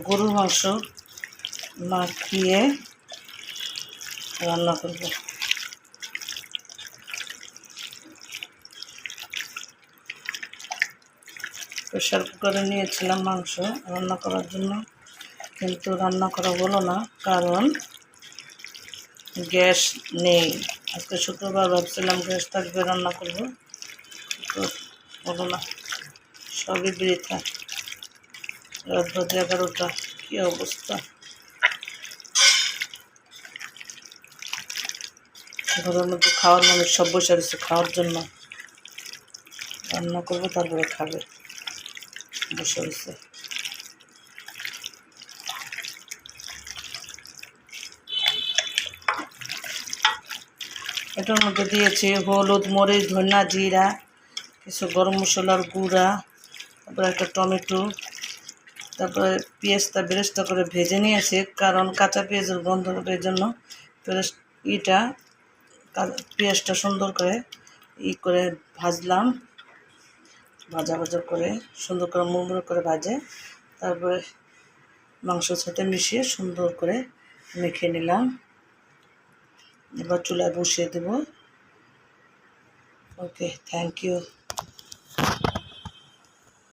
গরুর মাংস মাখিয়ে রান্না করব। প্রেশার কুকারে নিয়েছিলাম মাংস রান্না করার জন্য, কিন্তু রান্না করা হলো না, কারণ গ্যাস নেই। আজকে শুক্রবার, ভাবছিলাম গ্যাস থাকবে রান্না করব, তো হলো না, সবই বৃথা। রাত বাজে 11টা, কী অবস্থা। ঘরের মধ্যে খাওয়ার মানুষ সব বসে রয়েছে খাওয়ার জন্য, রান্না করবো তারপরে খাবে, বসে রয়েছে। এটার মধ্যে দিয়েছি হলুদ, মরিচ, ধনিয়া, জিরা, কিছু গরম মশলার গুঁড়া, তারপরে একটা টমেটো, তারপরে পেঁয়াজটা বেরেস্তা করে ভেজে নিয়েছি, কারণ কাঁচা পেঁয়াজের গন্ধ হবে, এই জন্য পেঁয়াজটা সুন্দর করে করে ভাজলাম, ভাজা করে সুন্দর করে মুড়মুড়ো করে ভাজে, তারপরে মাংসের সাথে মিশিয়ে সুন্দর করে মেখে নিলাম। এবার চুলায় বসিয়ে দেব। ওকে, থ্যাংক ইউ।